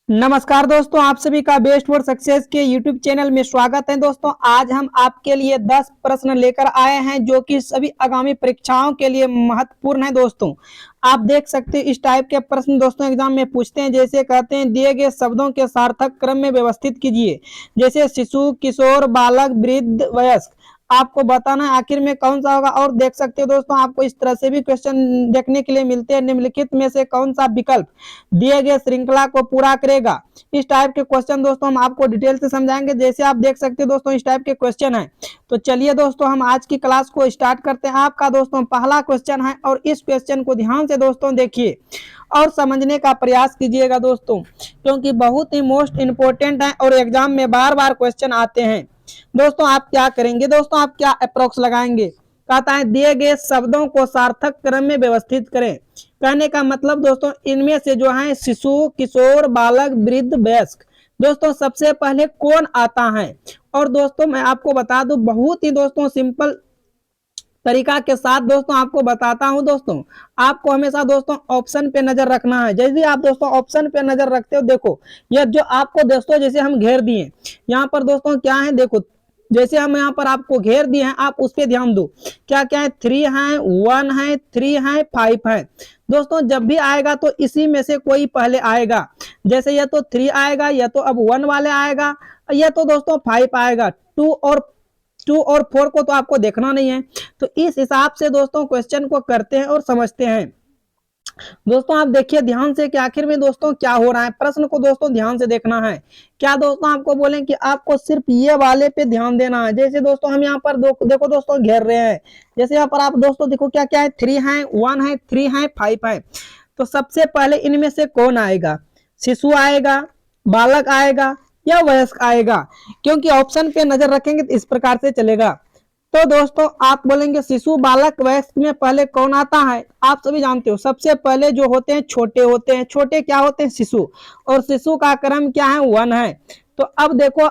नमस्कार दोस्तों, आप सभी का बेस्ट फॉर सक्सेस के यूट्यूब चैनल में स्वागत है। दोस्तों आज हम आपके लिए 10 प्रश्न लेकर आए हैं जो कि सभी आगामी परीक्षाओं के लिए महत्वपूर्ण है। दोस्तों आप देख सकते हैं इस टाइप के प्रश्न दोस्तों एग्जाम में पूछते हैं। जैसे कहते हैं दिए गए शब्दों के सार्थक क्रम में व्यवस्थित कीजिए। जैसे शिशु, किशोर, बालक, वृद्ध, वयस्क। आपको बताना है आखिर में कौन सा होगा। और देख सकते हो दोस्तों आपको इस तरह से भी क्वेश्चन देखने के लिए मिलते हैं। निम्नलिखित में से कौन सा विकल्प दिए गए श्रृंखला को पूरा करेगा। इस टाइप के क्वेश्चन दोस्तों हम आपको डिटेल से समझाएंगे। जैसे आप देख सकते हैं दोस्तों इस टाइप के क्वेश्चन है। तो चलिए दोस्तों हम आज की क्लास को स्टार्ट करते हैं। आपका दोस्तों पहला क्वेश्चन है और इस क्वेश्चन को ध्यान से दोस्तों देखिए और समझने का प्रयास कीजिएगा दोस्तों, क्योंकि बहुत ही मोस्ट इंपोर्टेंट है और एग्जाम में बार बार क्वेश्चन आते हैं। दोस्तों आप क्या करेंगे, दोस्तों आप क्या अप्रोक्स लगाएंगे। कहता है दिए गए शब्दों को सार्थक क्रम में व्यवस्थित करें। कहने का मतलब दोस्तों इनमें से जो है शिशु, किशोर, बालक, वृद्ध, वयस्क, दोस्तों सबसे पहले कौन आता है। और दोस्तों मैं आपको बता दूं बहुत ही दोस्तों सिंपल तरीका के साथ दोस्तों आपको बताता हूं। दोस्तों आपको हमेशा दोस्तों ऑप्शन पे नजर रखना है। जैसे आप दोस्तों ऑप्शन पे नजर रखते हो, देखो यह जो आपको दोस्तों जैसे हम घेर दिए यहाँ पर दोस्तों क्या है, देखो जैसे हम यहाँ पर आपको घेर दिए हैं, आप उस पर ध्यान दो। क्या क्या है, 3 है, 1 है, 3 है, 5 है। दोस्तों जब भी आएगा तो इसी में से कोई पहले आएगा। जैसे यह तो 3 आएगा, यह तो अब 1 वाले आएगा, यह तो दोस्तों 5 आएगा। 2 और 4 को तो आपको देखना नहीं है। तो इस हिसाब से दोस्तों क्वेश्चन को करते हैं और समझते हैं। दोस्तों आप देखिए ध्यान से कि आखिर में दोस्तों क्या हो रहा है। प्रश्न को दोस्तों ध्यान से देखना है। क्या दोस्तों आपको बोलें कि आपको सिर्फ ये वाले पे ध्यान देना है। जैसे दोस्तों हम यहाँ पर देखो दोस्तों घेर रहे हैं। जैसे यहाँ पर आप दोस्तों देखो क्या क्या है, 3 है, 1 है, 3 है, 5 है। तो सबसे पहले इनमें से कौन आएगा, शिशु आएगा, बालक आएगा या वयस्क आएगा। क्योंकि ऑप्शन पे नजर रखेंगे तो इस प्रकार से चलेगा। तो दोस्तों आप बोलेंगे शिशु, बालक, वयस्क में पहले कौन आता है। आप सभी जानते हो सबसे पहले जो होते हैं छोटे होते हैं। छोटे क्या होते हैं, शिशु। और शिशु का क्रम क्या है, 1 है। तो अब देखो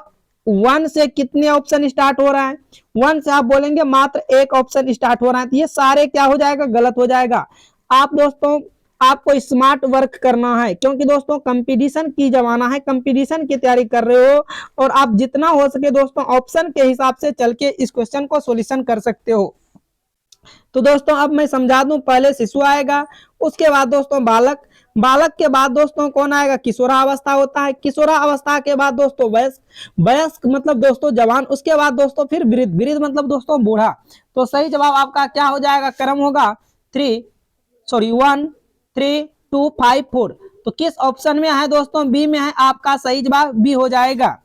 1 से कितने ऑप्शन स्टार्ट हो रहा है। 1 से आप बोलेंगे मात्र एक ऑप्शन स्टार्ट हो रहा है। तो ये सारे क्या हो जाएगा, गलत हो जाएगा। आप दोस्तों आपको स्मार्ट वर्क करना है, क्योंकि दोस्तों कंपटीशन की जमाना है, कंपटीशन की तैयारी कर रहे हो और आप जितना हो सके दोस्तों ऑप्शन के हिसाब से चल के इस क्वेश्चन को सॉल्यूशन कर सकते हो। तो दोस्तों अब मैं समझा दूं, पहले शिशु आएगा, उसके बाद दोस्तों बालक, बालक के बाद दोस्तों कौन आएगा, किशोरावस्था होता है। किशोरावस्था के बाद दोस्तों वयस्क, वयस्क मतलब दोस्तों जवान। उसके बाद दोस्तों फिर वृद्ध, वृद्ध मतलब दोस्तों बूढ़ा। तो सही जवाब आपका क्या हो जाएगा, क्रम होगा 1 3 2 5 4। तो किस ऑप्शन में है दोस्तों, बी में है। आपका सही जवाब बी हो जाएगा।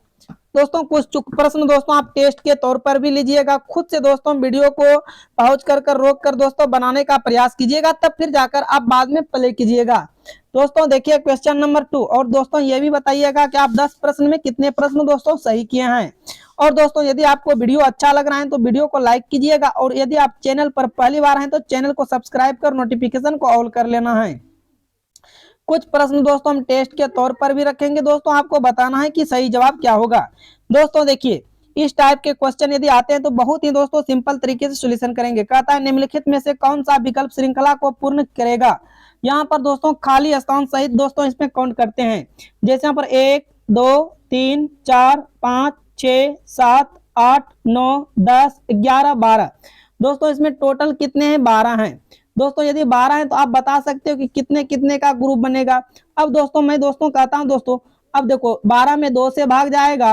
दोस्तों कुछ प्रश्न दोस्तों आप टेस्ट के तौर पर भी लीजिएगा। खुद से दोस्तों वीडियो को पॉज कर रोक कर दोस्तों बनाने का प्रयास कीजिएगा, तब फिर जाकर आप बाद में प्ले कीजिएगा। दोस्तों देखिए क्वेश्चन नंबर 2। और दोस्तों ये भी बताइएगा कि आप 10 प्रश्न में कितने प्रश्न दोस्तों सही किए हैं। और दोस्तों यदि आपको वीडियो अच्छा लग रहा है तो वीडियो को लाइक कीजिएगा, और यदि आप चैनल पर पहली बार हैं तो चैनल को सब्सक्राइब कर नोटिफिकेशन को ऑल कर लेना है। कुछ प्रश्न दोस्तों हम टेस्ट के तौर पर भी रखेंगे। दोस्तों आपको बताना है कि सही जवाब क्या होगा। दोस्तों देखिए इस टाइप के क्वेश्चन यदि आते हैं तो बहुत ही दोस्तों सिंपल तरीके से सॉल्यूशन करेंगे। कहता है निम्नलिखित में से कौन सा विकल्प श्रृंखला को पूर्ण करेगा। यहाँ पर दोस्तों खाली स्थान सहित दोस्तों इसमें काउंट करते हैं। जैसे यहाँ पर 1 2 3 4 5 6 7 8 9 10 11 12। दोस्तों इसमें टोटल कितने हैं, 12 हैं। दोस्तों यदि 12 है तो आप बता सकते हो कि कितने कितने का ग्रुप बनेगा। अब दोस्तों मैं दोस्तों कहता हूं दोस्तों, अब देखो 12 में 2 से भाग जाएगा,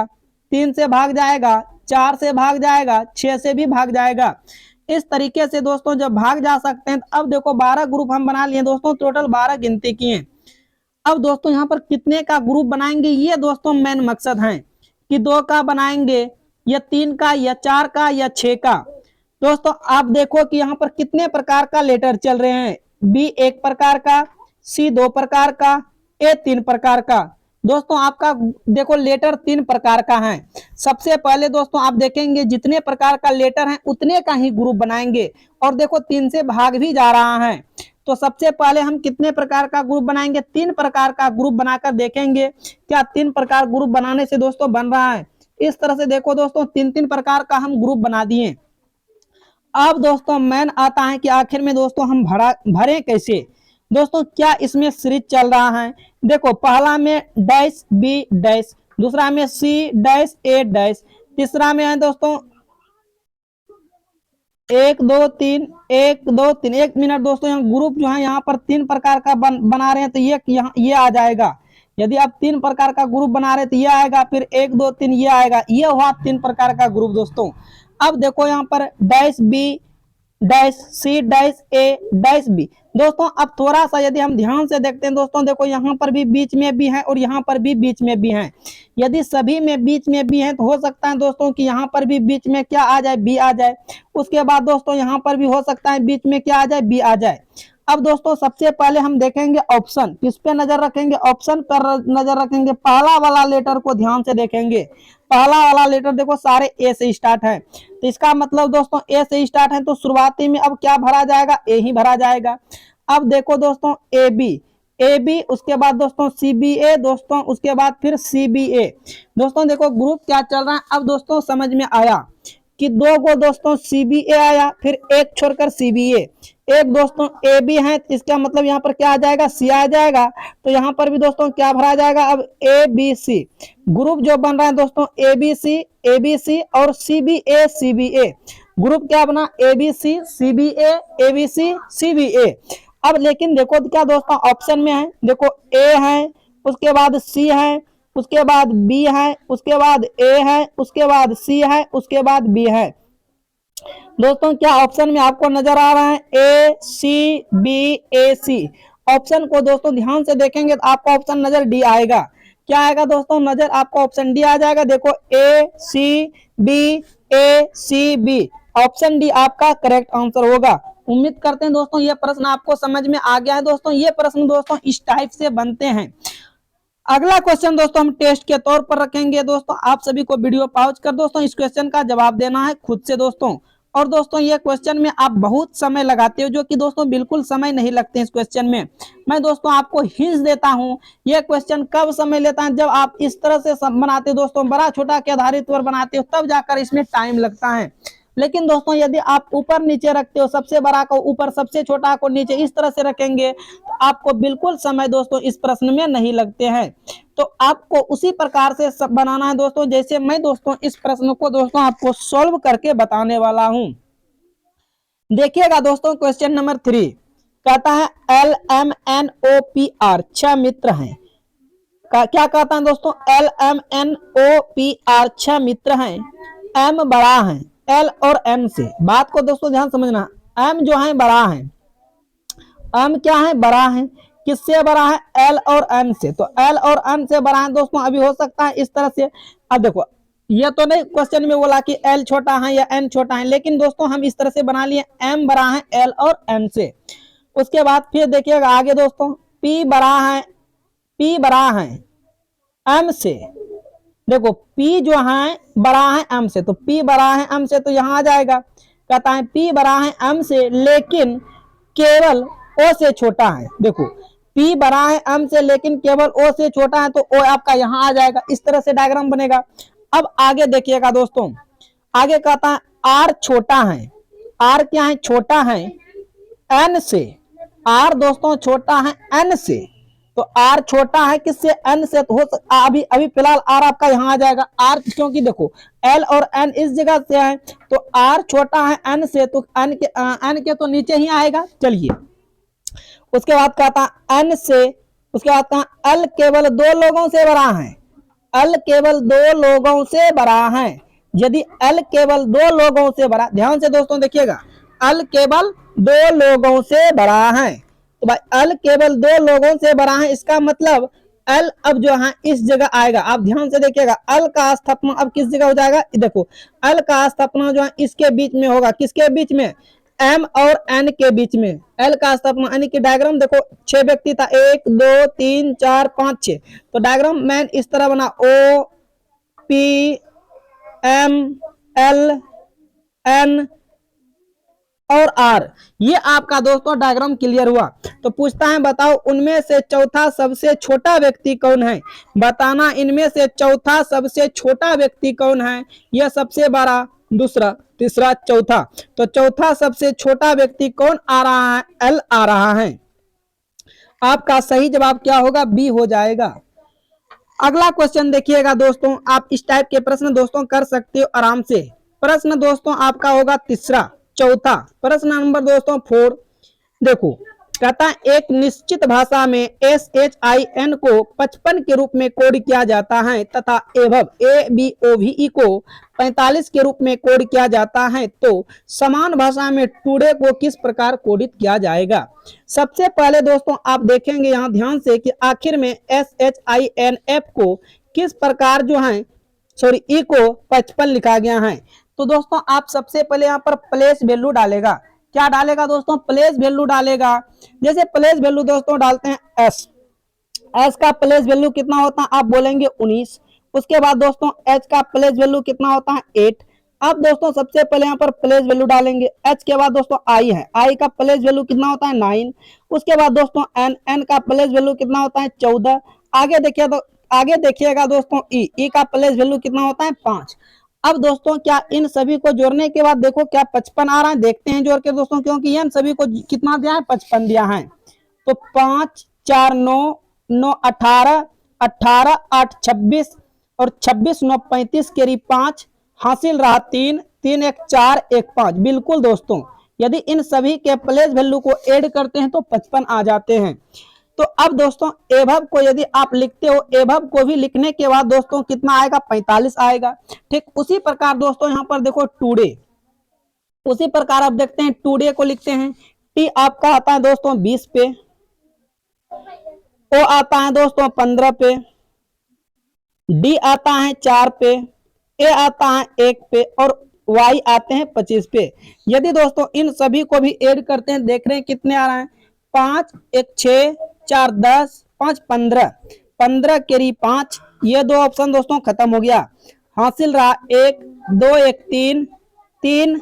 3 से भाग जाएगा, 4 से भाग जाएगा, 6 से भी भाग जाएगा। इस तरीके से दोस्तों जब भाग जा सकते हैं तो अब देखो 12 ग्रुप हम बना लिए दोस्तों, टोटल 12 गिनती किए। अब दोस्तों यहाँ पर कितने का ग्रुप बनाएंगे, ये दोस्तों मेन मकसद है कि 2 का बनाएंगे या 3 का या 4 का या 6 का। दोस्तों आप देखो कि यहाँ पर कितने प्रकार का लेटर चल रहे हैं। बी 1 प्रकार का, सी 2 प्रकार का, ए 3 प्रकार का। दोस्तों आपका देखो लेटर 3 प्रकार का है। सबसे पहले दोस्तों आप देखेंगे जितने प्रकार का लेटर है उतने का ही ग्रुप बनाएंगे। और देखो 3 से भाग भी जा रहा है। तो सबसे पहले हम कितने प्रकार का ग्रुप बनाएंगे, 3 प्रकार का ग्रुप बनाकर देखेंगे क्या 3 प्रकार ग्रुप बनाने से दोस्तों बन रहा है। इस तरह से देखो दोस्तों 3 प्रकार का हम ग्रुप बना दिए। अब दोस्तों मेन आता है कि आखिर में दोस्तों हम भरें कैसे। दोस्तों क्या इसमें सीरीज चल रहा है? देखो पहला में डैश बी डैश, दूसरा में सी डैश ए डैश, तीसरा में है दोस्तों 1 2 3 1 2 3। 1 मिनट दोस्तों, यहाँ ग्रुप जो है यहाँ पर 3 प्रकार का बना रहे हैं, तो ये यहाँ ये आ जाएगा। यदि आप 3 प्रकार का ग्रुप बना रहे हैं तो ये आएगा, फिर 1 2 3 ये आएगा, ये हुआ 3 प्रकार का ग्रुप दोस्तों। अब देखो यहाँ पर dash B dash C dash A dash B. दोस्तों अब थोड़ा सा यदि हम ध्यान से देखते हैं दोस्तों, देखो यहाँ पर भी बीच में भी है और यहाँ पर भी बीच में भी है। यदि सभी में बीच में भी है तो हो सकता है दोस्तों कि यहाँ पर भी बीच में क्या आ जाए, बी आ जाए। उसके बाद दोस्तों यहाँ पर भी हो सकता है बीच में क्या आ जाए, बी आ जाए। अब दोस्तों सबसे पहले हम देखेंगे ऑप्शन, किस पे नजर रखेंगे, ऑप्शन पर नजर रखेंगे। पहला वाला लेटर को ध्यान से देखेंगे, पहला वाला लेटर देखो सारे ए से स्टार्ट है, तो इसका मतलब दोस्तों ए से स्टार्ट है, तो शुरुआती में अब क्या भरा जाएगा, ए ही भरा जाएगा। अब देखो दोस्तों ए बी, उसके बाद दोस्तों सी बी ए दोस्तों, उसके बाद फिर सी बी ए। दोस्तों देखो ग्रुप क्या चल रहा है, अब दोस्तों समझ में आया कि 2 को दोस्तों सी बी ए आया, फिर एक छोड़कर सी बी ए, एक दोस्तों ए बी है, इसका मतलब यहाँ पर क्या आ जाएगा, सी आ जाएगा। तो यहाँ पर भी दोस्तों क्या भरा जाएगा, अब ए बी सी। ग्रुप जो बन रहा है दोस्तों ए बी सी और सी बी ए। ग्रुप क्या बना, A B C B A B C B A. अब लेकिन देखो क्या दोस्तों ऑप्शन में है, देखो ए है, उसके बाद सी है, उसके बाद बी है, उसके बाद ए है, उसके बाद सी है, उसके बाद बी है। दोस्तों क्या ऑप्शन में आपको नजर आ रहा है, ए सी बी ए सी। ऑप्शन को दोस्तों ध्यान से देखेंगे तो आपको ऑप्शन नजर डी आएगा। क्या आएगा दोस्तों, नजर आपको ऑप्शन डी आ जाएगा। देखो ए सी बी, ऑप्शन डी आपका करेक्ट आंसर होगा। उम्मीद करते हैं दोस्तों ये प्रश्न आपको समझ में आ गया है। दोस्तों ये प्रश्न दोस्तों इस टाइप से बनते हैं। अगला क्वेश्चन दोस्तों हम टेस्ट के तौर पर रखेंगे। दोस्तों आप सभी को वीडियो पॉज कर दोस्तों इस क्वेश्चन का जवाब देना है खुद से दोस्तों। और दोस्तों ये क्वेश्चन में आप बहुत समय लगाते हो, जो कि दोस्तों बिल्कुल समय नहीं लगते इस क्वेश्चन में। मैं दोस्तों आपको हिंस देता हूं, ये क्वेश्चन कब समय लेता है, जब आप इस तरह से बनाते हो दोस्तों, बड़ा छोटा के आधारित पर बनाते हो, तब जाकर इसमें टाइम लगता है। लेकिन दोस्तों यदि आप ऊपर नीचे रखते हो, सबसे बड़ा को ऊपर सबसे छोटा को नीचे, इस तरह से रखेंगे तो आपको बिल्कुल समय दोस्तों इस प्रश्न में नहीं लगते हैं। तो आपको उसी प्रकार से सब बनाना है दोस्तों, जैसे मैं दोस्तों इस प्रश्न को दोस्तों आपको सॉल्व करके बताने वाला हूं। देखिएगा दोस्तों क्वेश्चन नंबर 3 कहता है L M N O P R 6 मित्र हैं। क्या कहता है दोस्तों, L M N O P R 6 मित्र हैं। एम बड़ा है एल और एम से। बात को दोस्तों ध्यान समझना, एम जो है बड़ा है, एम क्या है, बड़ा है। किससे बड़ा है, एल और एम से। तो एल और एम से बड़ा है दोस्तों। अभी हो सकता है इस तरह से, अब देखो ये तो नहीं क्वेश्चन में बोला कि एल छोटा है या एन छोटा है, लेकिन दोस्तों हम इस तरह से बना लिए, एम बड़ा है एल और एम से। उसके बाद फिर देखिएगा आगे दोस्तों, पी बड़ा है एम से। देखो P जो है बड़ा है M से, तो P बड़ा है M से, तो यहाँ आ जाएगा। कहता है P बड़ा है M से लेकिन केवल O से छोटा है। देखो P बड़ा है M से लेकिन केवल O से छोटा है, तो O आपका यहाँ आ जाएगा। इस तरह से डायग्राम बनेगा। अब आगे देखिएगा दोस्तों, आगे कहता है R छोटा है। R क्या है, छोटा है N से। R दोस्तों छोटा है N से, तो R छोटा है किससे, N से। तो हो अभी फिलहाल R आपका यहाँ आ जाएगा। R क्योंकि देखो L और N इस जगह से है, तो R छोटा है N से, तो N के तो नीचे ही आएगा। चलिए उसके बाद कहता N से, उसके बाद कहा L केवल 2 लोगों से बड़ा है। L केवल 2 लोगों से बड़ा है। यदि L केवल 2 लोगों से बड़ा, ध्यान से दोस्तों देखिएगा, L केवल 2 लोगों से बड़ा है, तो भाई L केवल 2 लोगों से बड़ा है, इसका मतलब L अब जो है इस जगह आएगा। आप ध्यान से देखिएगा, L का स्थापना अब किस जगह हो जाएगा, देखो L का स्थापना जो है इसके बीच में होगा। किसके बीच में, M और N के बीच में। L का स्थापना यानी कि डायग्राम देखो 6 व्यक्ति था, 1 2 3 4 5 6, तो डायग्राम मैन इस तरह बना, O P M L N और R। ये आपका दोस्तों डायग्राम क्लियर हुआ। तो पूछता है बताओ उनमें से चौथा सबसे छोटा व्यक्ति कौन है। बताना इनमें से चौथा सबसे छोटा व्यक्ति कौन है। यह सबसे बड़ा, दूसरा, तीसरा, चौथा। तो चौथा सबसे छोटा व्यक्ति कौन आ रहा है, L आ रहा है। आपका सही जवाब क्या होगा? बी हो जाएगा। अगला क्वेश्चन देखिएगा दोस्तों, आप इस टाइप के प्रश्न दोस्तों कर सकते हो आराम से। प्रश्न दोस्तों आपका होगा तीसरा। चौथा प्रश्न नंबर दोस्तों 4, देखो कहता है एक निश्चित भाषा में SHIN को 55 के रूप में कोड किया जाता है तथा एवब ABOVE को 45 के रूप में कोड किया जाता है, तो समान भाषा में टुडे को किस प्रकार कोडित किया जाएगा? सबसे पहले दोस्तों आप देखेंगे यहाँ ध्यान से कि आखिर में SHINF को किस प्रकार जो है ई को 55 लिखा गया है। तो दोस्तों आप सबसे पहले यहाँ पर प्लेस वैल्यू डालेगा। क्या डालेगा दोस्तों? प्लेस वैल्यू डालेगा। जैसे प्लेस वैल्यू दोस्तों डालते हैं एस का प्लेस वैल्यू कितना होता है? आप बोलेंगे 19। उसके बाद दोस्तों एच का प्लेस वैल्यू कितना होता है? 8। अब दोस्तों सबसे पहले यहाँ पर प्लेस वैल्यू डालेंगे। एच के बाद दोस्तों आई है, आई का प्लेस वैल्यू कितना होता है? 9। उसके बाद दोस्तों एन का प्लेस वैल्यू कितना होता है? 14। आगे देखिएगा दोस्तों ई का प्लेस वैल्यू कितना होता है? 5। अब दोस्तों क्या इन सभी को जोड़ने के बाद देखो क्या 55 आ रहा है? देखते हैं जोड़ के दोस्तों, क्योंकि इन सभी को कितना दिया है? 55 दिया है। तो 5 4 9 9 18 18 8 26 और 26 9 35 केरी 5 हासिल रहा 3 3 1 4 1 5। बिल्कुल दोस्तों, यदि इन सभी के प्लेस वैल्यू को ऐड करते हैं तो 55 आ जाते हैं। तो अब दोस्तों एभव को यदि आप लिखते हो, एभव को भी लिखने के बाद दोस्तों कितना आएगा? 45 आएगा। ठीक उसी प्रकार दोस्तों यहाँ पर देखो टुडे, उसी प्रकार आप देखते हैं टुडे को लिखते हैं। टी आपका आता है दोस्तों 20 पे, ओ आता है दोस्तों 15 पे, डी आता है 4 पे, ए आता है 1 पे और वाई आते हैं 25 पे। यदि दोस्तों इन सभी को भी ऐड करते हैं, देख रहे हैं कितने आ रहे हैं? 5 1 6 4 10 5 15 15 केरी 5। ये दो ऑप्शन दोस्तों खत्म हो गया। हासिल रहा 1 2 1 3 3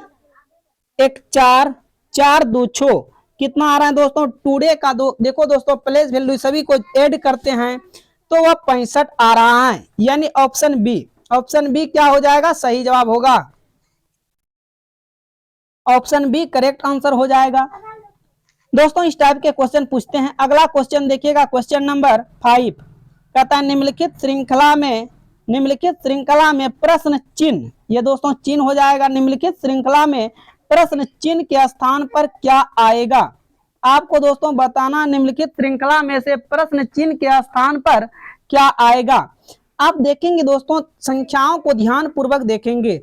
1 4 4 2 6। कितना आ रहा है दोस्तों? टुडे का देखो दोस्तों प्लेस वैल्यू सभी को ऐड करते हैं तो वह 65 आ रहा है, यानी ऑप्शन बी। ऑप्शन बी क्या हो जाएगा? सही जवाब होगा। ऑप्शन बी करेक्ट आंसर हो जाएगा। दोस्तों इस टाइप के क्वेश्चन पूछते हैं। अगला क्वेश्चन देखिएगा, क्वेश्चन नंबर 5 कहता है निम्नलिखित श्रृंखला में प्रश्न चिन्ह, ये दोस्तों चिन्ह हो जाएगा। निम्नलिखित श्रृंखला में प्रश्न चिन्ह के स्थान पर क्या आएगा? आपको दोस्तों बताना निम्नलिखित श्रृंखला में से प्रश्न चिन्ह के स्थान पर क्या आएगा। आप देखेंगे दोस्तों संख्याओं को ध्यान पूर्वक देखेंगे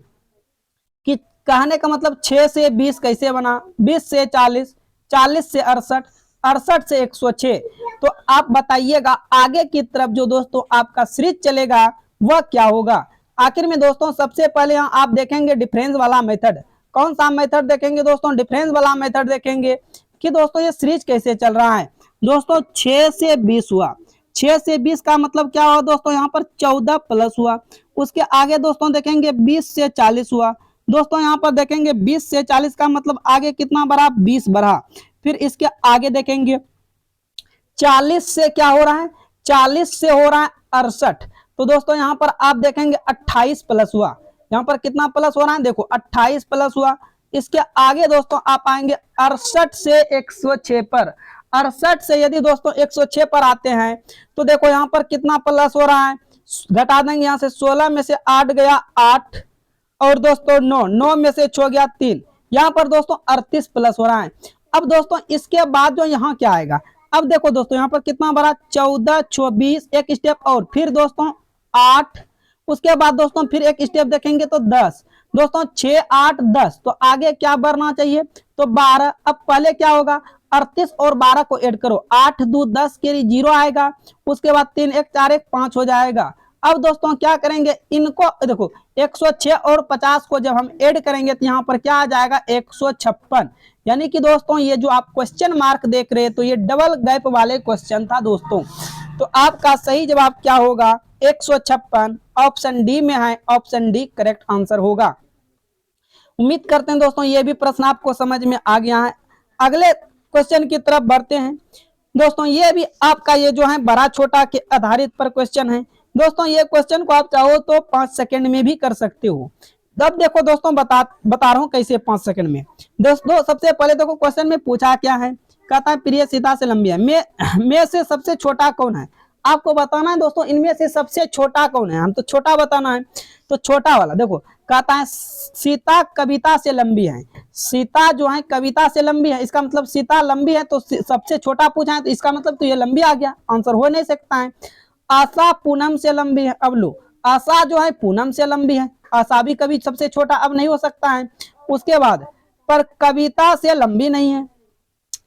कि कहने का मतलब 6 से 20 कैसे बना, 20 से 40, 40 से 68, 68 से 106। तो आप बताइएगा आगे की तरफ जो दोस्तों आपका सीरीज चलेगा वह क्या होगा। आखिर में दोस्तों सबसे पहले यहाँ आप देखेंगे डिफरेंस वाला मेथड। कौन सा मेथड देखेंगे दोस्तों? डिफरेंस वाला मेथड देखेंगे कि दोस्तों ये सीरीज कैसे चल रहा है। दोस्तों 6 से 20 हुआ, 6 से 20 का मतलब क्या हुआ दोस्तों? यहाँ पर 14 प्लस हुआ। उसके आगे दोस्तों देखेंगे 20 से 40 हुआ। दोस्तों यहाँ पर देखेंगे 20 से 40 का मतलब आगे कितना बढ़ा? 20 बढ़ा। फिर इसके आगे देखेंगे 40 से क्या हो रहा है? 40 से हो रहा है 68। तो दोस्तों यहाँ पर आप देखेंगे 28 प्लस हुआ। यहाँ पर कितना प्लस हो रहा है? देखो 28 प्लस हुआ। इसके आगे दोस्तों आप आएंगे 68 से 106 पर। 68 से यदि दोस्तों 106 पर आते हैं तो देखो यहाँ पर कितना प्लस हो रहा है? घटा देंगे यहाँ से 16 में से 8 गया 8 और दोस्तों 9 में से 6 गया 3। यहाँ पर दोस्तों 38 प्लस हो रहा है। अब दोस्तों इसके बाद जो यहाँ क्या आएगा? अब देखो दोस्तों यहाँ पर कितना बड़ा? 14 24 एक स्टेप और फिर दोस्तों 8। उसके बाद दोस्तों फिर एक स्टेप देखेंगे तो 10। दोस्तों 6 8 10 तो आगे क्या बढ़ना चाहिए? तो 12। अब पहले क्या होगा? 38 और 12 को ऐड करो, 8 2 10 के 0 आएगा। उसके बाद 3 1 4 1 5 हो जाएगा। अब दोस्तों क्या करेंगे? इनको देखो 106 और 50 को जब हम ऐड करेंगे तो यहाँ पर क्या आ जाएगा? 156। यानी कि दोस्तों ये जो आप क्वेश्चन मार्क देख रहे हैं तो ये डबल गैप वाले क्वेश्चन था दोस्तों। तो आपका सही जवाब क्या होगा? 156 ऑप्शन डी में है। ऑप्शन डी करेक्ट आंसर होगा। उम्मीद करते हैं दोस्तों ये भी प्रश्न आपको समझ में आ गया है। अगले क्वेश्चन की तरफ बढ़ते हैं। दोस्तों ये भी आपका ये जो है बड़ा छोटा के आधारित पर क्वेश्चन है। दोस्तों ये क्वेश्चन को आप चाहो तो 5 सेकंड में भी कर सकते हो। तब देखो दोस्तों बता रहा हूं कैसे 5 सेकंड में। दोस्तों सबसे पहले देखो क्वेश्चन में पूछा क्या है कहता है प्रिय सीता से लंबी है। में से सबसे छोटा कौन है, आपको बताना है दोस्तों, इनमें से सबसे छोटा कौन है, हम तो छोटा बताना है। तो छोटा वाला देखो, कहता है सीता कविता से लंबी है। सीता जो है कविता से लंबी है, इसका मतलब सीता लंबी है, तो सबसे छोटा पूछा है तो इसका मतलब तो ये लंबी आ गया, आंसर हो नहीं सकता है। आशा पूनम से लंबी है। अब लो, आशा जो है पूनम से लंबी है, आशा भी कभी सबसे छोटा अब नहीं हो सकता है। उसके बाद पर कविता से लंबी नहीं है।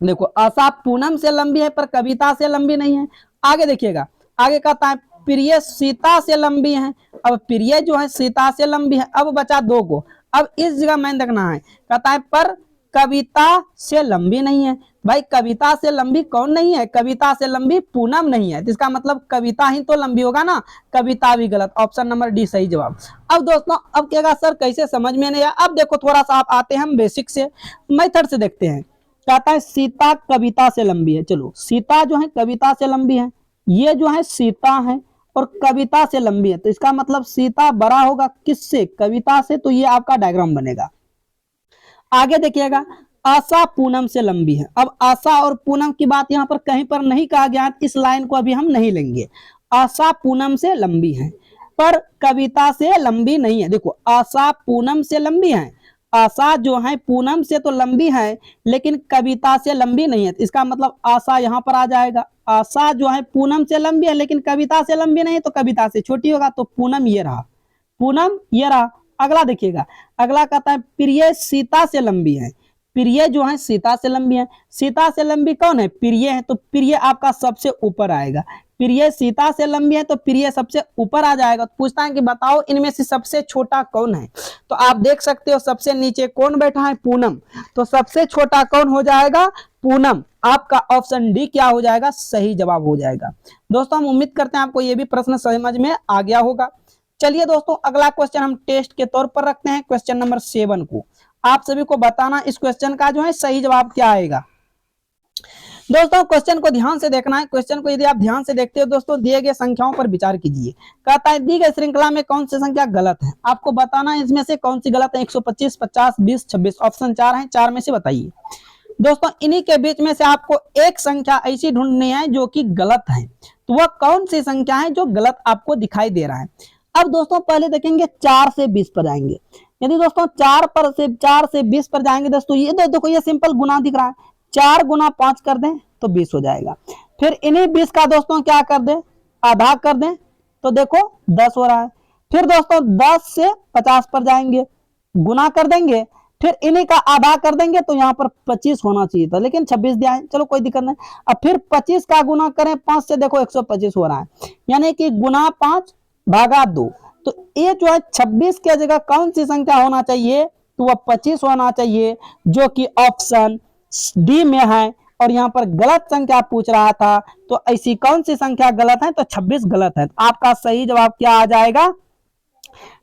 देखो आशा पूनम से लंबी है पर कविता से लंबी नहीं है। आगे देखिएगा, आगे कहता है प्रिय सीता से लंबी है। अब प्रिय जो है सीता से लंबी है, अब बचा दो को। अब इस जगह मैंने देखना है, कहता है पर कविता से लंबी नहीं है। भाई कविता से लंबी कौन नहीं है, कविता से लंबी पूनम नहीं है, तो इसका मतलब कविता ही तो लंबी होगा ना, कविता भी गलत, ऑप्शन नंबर डी सही जवाब। अब दोस्तों अब क्या सर कैसे समझ में नहीं आया, अब देखो थोड़ा सा आप आते हैं हम बेसिक से, मेथड से देखते हैं। कहता है सीता कविता से लंबी है। चलो सीता जो है कविता से लंबी है, ये जो है सीता है और कविता से लंबी है, तो इसका मतलब सीता बड़ा होगा किससे, कविता से, तो ये आपका डायग्राम बनेगा। आगे देखिएगा, आशा पूनम से लंबी है। अब आशा और पूनम की बात यहाँ पर कहीं पर नहीं कहा गया, इस लाइन को अभी हम नहीं लेंगे। आशा पूनम से लंबी है पर कविता से लंबी नहीं है। देखो आशा पूनम से लंबी है, आशा जो है पूनम से तो लंबी है लेकिन कविता से लंबी नहीं है, इसका मतलब आशा यहाँ पर आ जाएगा। आशा जो है पूनम से लंबी है लेकिन कविता से लंबी नहीं है, तो कविता से छोटी होगा, तो पूनम ये रहा, पूनम ये रहा। अगला देखिएगा, अगला कहता है प्रिय सीता से लंबी है। प्रिय जो है सीता से लंबी है, सीता से लंबी कौन है, प्रिय है, तो प्रिय आपका सबसे ऊपर आएगा। प्रिय सीता से लंबी है तो प्रिय सबसे ऊपर आ जाएगा। तो पूछता है कि बताओ इनमें से सबसे छोटा कौन है, तो आप देख सकते हो सबसे नीचे कौन बैठा है, पूनम, तो सबसे छोटा कौन हो जाएगा, पूनम। आपका ऑप्शन डी क्या हो जाएगा, सही जवाब हो जाएगा। दोस्तों हम उम्मीद करते हैं आपको ये भी प्रश्न समझ में आ गया होगा। चलिए दोस्तों अगला क्वेश्चन हम टेस्ट के तौर पर रखते हैं, क्वेश्चन नंबर 7 को। आप सभी को बताना इस क्वेश्चन का जो है सही जवाब क्या आएगा। दोस्तों क्वेश्चन को ध्यान से देखना है, क्वेश्चन को यदि आप ध्यान से देखते हो दोस्तों, दिए गए संख्याओं पर विचार कीजिए। कहता है दी गई श्रृंखला में कौन सी संख्या गलत है, आपको बताना है इसमें से कौन सी गलत है। 125, 50, 20, 26, ऑप्शन 4 है, 4 में से बताइए। दोस्तों इन्हीं के बीच में से आपको एक संख्या ऐसी ढूंढनी है जो कि गलत है, तो वह कौन सी संख्या है जो गलत आपको दिखाई दे रहा है। अब दोस्तों पहले देखेंगे 4 से 20 पर जाएंगे। यदि दोस्तों 4 से 20 पर जाएंगे दोस्तों, ये देखो ये सिंपल गुना दिख रहा है, 4 गुना 5 कर दें तो 20 हो जाएगा। फिर इन्हीं 20 का दोस्तों क्या कर दें, आधा कर दें तो देखो 10 हो रहा है। फिर दोस्तों 10 से 50 पर जाएंगे, गुना कर देंगे, फिर इन्हीं का आधा कर देंगे तो यहाँ पर 25 होना चाहिए था, लेकिन 26 दिया है, चलो कोई दिक्कत नहीं। अब फिर 25 का गुना करें 5 से, देखो 125 हो रहा है, यानी कि गुना 5 भागा 2, तो ये जो है 26 की जगह कौन सी संख्या होना चाहिए, तो वह 25 होना चाहिए, जो कि ऑप्शन डी में है। और यहाँ पर गलत संख्या पूछ रहा था, तो ऐसी कौन सी संख्या गलत है, तो 26 गलत है। आपका सही जवाब क्या आ जाएगा,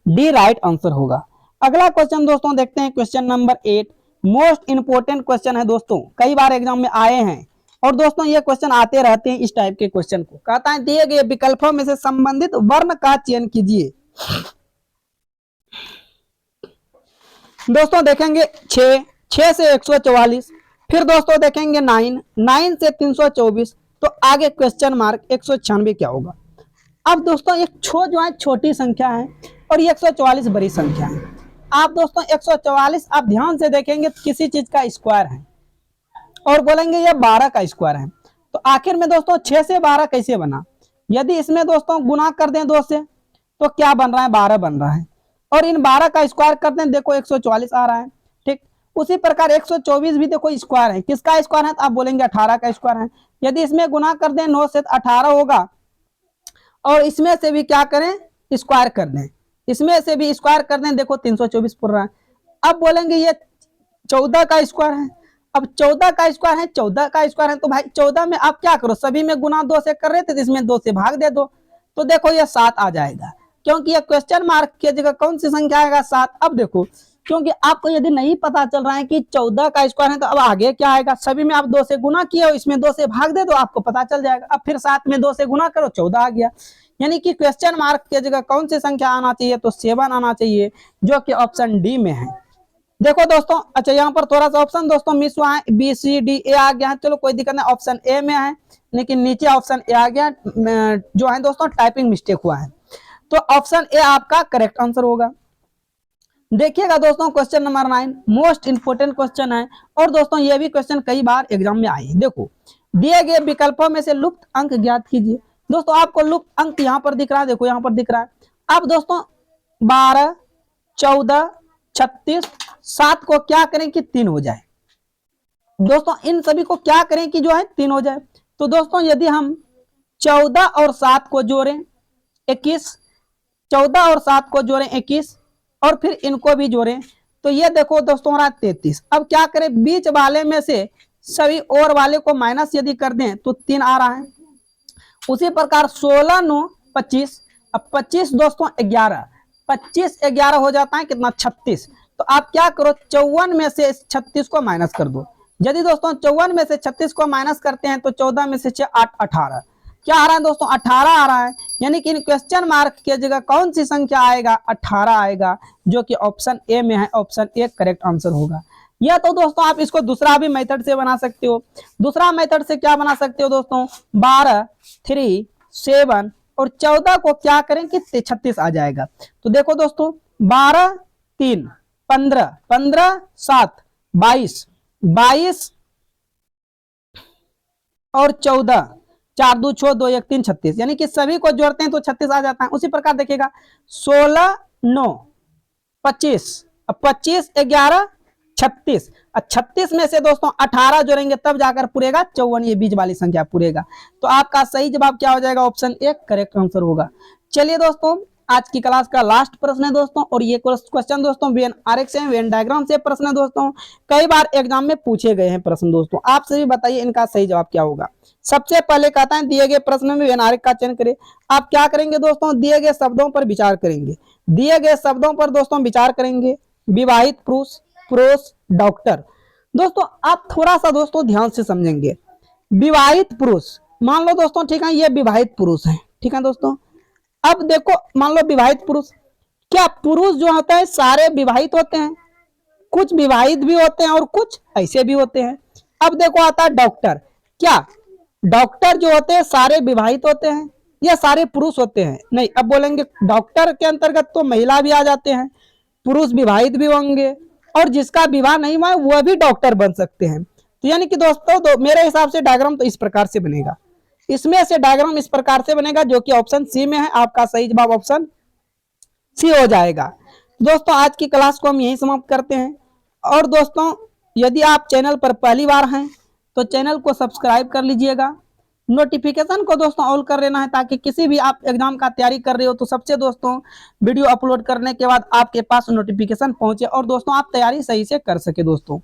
डी राइट आंसर होगा। अगला क्वेश्चन दोस्तों देखते हैं, question number 8, most important question है दोस्तों, कई बार एग्जाम में आए हैं और दोस्तों ये क्वेश्चन आते रहते हैं इस टाइप के क्वेश्चन को। कहता है दिए गए विकल्पों में से संबंधित वर्ण का चयन कीजिए। दोस्तों देखेंगे 6 से 144, फिर दोस्तों देखेंगे 9 से 324, तो आगे क्वेश्चन मार्क 196 क्या होगा। अब दोस्तों एक जो है छोटी संख्या है और ये 144 बड़ी संख्या है। आप दोस्तों 144 आप ध्यान से देखेंगे किसी चीज का स्क्वायर है और बोलेंगे ये 12 का स्क्वायर है, तो आखिर में दोस्तों 6 से 12 कैसे बना। यदि इसमें दोस्तों गुना कर दें 2 से तो क्या बन रहा है, 12 बन रहा है, और इन 12 का स्क्वायर करते हैं, देखो 144 आ रहा है। ठीक उसी प्रकार 124 भी देखो स्क्वायर है, किसका स्क्वायर है, तो आप बोलेंगे 18 का स्क्वायर है। यदि इसमें गुना कर दें 9 से 18 होगा, और इसमें से भी क्या करें, स्क्वायर कर दें, इसमें से भी स्क्वायर कर दें, देखो 324 पड़ रहा है। अब बोलेंगे ये 14 का स्क्वायर है, अब 14 का स्क्वायर है, 14 का स्क्वायर है, तो भाई 14 में आप क्या करो, सभी में गुना 2 से कर रहे थे, तो इसमें 2 से भाग दे दो, तो देखो ये 7 आ जाएगा, क्योंकि ये क्वेश्चन मार्क की जगह कौन सी संख्या आएगा, 7। अब देखो क्योंकि आपको यदि नहीं पता चल रहा है कि 14 का स्क्वायर है, तो अब आगे क्या आएगा, सभी में आप 2 से गुना किए हो, इसमें 2 से भाग दे दो, आपको पता चल जाएगा। अब फिर 7 में 2 से गुना करो, 14 आ गया। यानी कि क्वेश्चन मार्क की जगह कौन सी संख्या आना चाहिए, तो 7 आना चाहिए, जो कि ऑप्शन डी में है। देखो दोस्तों, अच्छा यहाँ पर थोड़ा सा ऑप्शन दोस्तों मिस हुआ है, बी सी डी ए आ गया है, चलो कोई दिक्कत नहीं, ऑप्शन ए में है, लेकिन नीचे ऑप्शन ए आ गया जो है दोस्तों टाइपिंग मिस्टेक हुआ है। तो ऑप्शन ए आपका करेक्ट आंसर होगा। देखिएगा दोस्तों question number 9 most important question है, और दोस्तों ये भी क्वेश्चन कई बार एग्जाम में आए हैं। देखो, दिए गए विकल्पों में से लुप्त अंक ज्ञात कीजिए। दोस्तों आपको लुप्त अंक यहाँ पर दिख रहा है, देखो यहाँ पर दिख रहा है। अब दोस्तों 12, 14, 36, 7 को क्या करें कि 3 हो जाए। दोस्तों इन सभी को क्या करें कि जो है 3 हो जाए। तो दोस्तों यदि हम 14 और 7 को जोड़ें 21, 14 और 7 को जोड़ें 21, और फिर इनको भी जोड़ें तो ये देखो दोस्तों हमारा 33। अब क्या करें, बीच वाले में से सभी और वाले को माइनस यदि कर दें तो 3 आ रहा है। उसी प्रकार 16, 9, 25, अब 25 दोस्तों 11, 25 11 हो जाता है कितना 36। तो आप क्या करो, 54 में से 36 को माइनस कर दो। यदि दोस्तों 54 में से 36 को माइनस करते हैं तो 14 में से 6 8 18, क्या आ रहा है दोस्तों 18 आ रहा है। यानी कि इन क्वेश्चन मार्क के जगह कौन सी संख्या आएगा, 18 आएगा, जो कि ऑप्शन ए में है। ऑप्शन ए करेक्ट आंसर होगा। या तो दोस्तों आप इसको दूसरा भी मेथड से बना सकते हो। दूसरा मेथड से क्या बना सकते हो दोस्तों, 12, 3, 7 और 14 को क्या करें कि 36 आ जाएगा। तो देखो दोस्तों 12, 3, 15, 15, 7, 22, 22 और 14, 4 2 6 2 1 3 36, यानी कि सभी को जोड़ते हैं तो 36 आ जाता है। उसी प्रकार देखिएगा 16, 9, 25, अब 25 11 36, 36 में से दोस्तों 18 जोड़ेंगे तब जाकर पूरेगा 54, ये बीच वाली संख्या पूरेगा। तो आपका सही जवाब क्या हो जाएगा, ऑप्शन ए करेक्ट आंसर होगा। चलिए दोस्तों आज की क्लास का लास्ट प्रश्न है दोस्तों, और ये क्वेश्चन दोस्तों वेन आरेख से वेन डायग्राम से प्रश्न है दोस्तों, कई बार एग्जाम में पूछे गए हैं प्रश्न दोस्तों। आप सभी बताइए इनका सही जवाब क्या होगा। सबसे पहले कहता है दिए गए प्रश्न में वेन आरेख का चयन करें। आप क्या करेंगे दोस्तों, दिए गए शब्दों पर विचार करेंगे। दिए गए शब्दों पर दोस्तों विचार करेंगे। विवाहित पुरुष, पुरुष, डॉक्टर। दोस्तों आप थोड़ा सा दोस्तों ध्यान से समझेंगे। विवाहित पुरुष, मान लो दोस्तों ठीक है ये विवाहित पुरुष है, ठीक है दोस्तों। अब देखो मान लो विवाहित पुरुष, क्या पुरुष जो होता है सारे विवाहित होते हैं, कुछ विवाहित भी होते हैं और कुछ ऐसे भी होते हैं। अब देखो आता है डॉक्टर, क्या डॉक्टर जो होते हैं सारे विवाहित होते हैं या सारे पुरुष होते हैं? नहीं। अब बोलेंगे डॉक्टर के अंतर्गत तो महिला भी आ जाते हैं, पुरुष विवाहित भी होंगे, और जिसका विवाह नहीं हुआ है वह भी डॉक्टर बन सकते हैं। तो यानी कि दोस्तों मेरे हिसाब से डायग्राम तो इस प्रकार से बनेगा, इसमें से डायग्राम इस प्रकार से बनेगा, जो कि ऑप्शन सी में है। आपका सही जवाब ऑप्शन सी हो जाएगा। दोस्तों आज की क्लास को हम यहीं समाप्त करते हैं, और दोस्तों यदि आप चैनल पर पहली बार हैं तो चैनल को सब्सक्राइब कर लीजिएगा। नोटिफिकेशन को दोस्तों ऑल कर लेना है, ताकि किसी भी आप एग्जाम का तैयारी कर रहे हो तो सबसे दोस्तों वीडियो अपलोड करने के बाद आपके पास नोटिफिकेशन पहुंचे, और दोस्तों आप तैयारी सही से कर सके दोस्तों।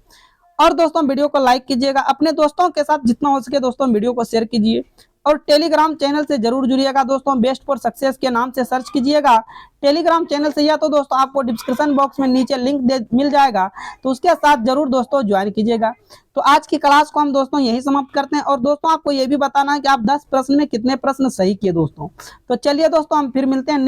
और दोस्तों वीडियो को लाइक कीजिएगा, अपने दोस्तों के साथ जितना हो सके दोस्तों वीडियो को शेयर कीजिए, और टेलीग्राम चैनल से जरूर जुड़िएगा दोस्तों। बेस्ट फॉर सक्सेस के नाम से सर्च कीजिएगा टेलीग्राम चैनल से, या तो दोस्तों आपको डिस्क्रिप्शन बॉक्स में नीचे लिंक मिल जाएगा, तो उसके साथ जरूर दोस्तों ज्वाइन कीजिएगा। तो आज की क्लास को हम दोस्तों यही समाप्त करते हैं, और दोस्तों आपको ये भी बताना है कि आप 10 प्रश्न में कितने प्रश्न सही किए दोस्तों। तो चलिए दोस्तों हम फिर मिलते हैं।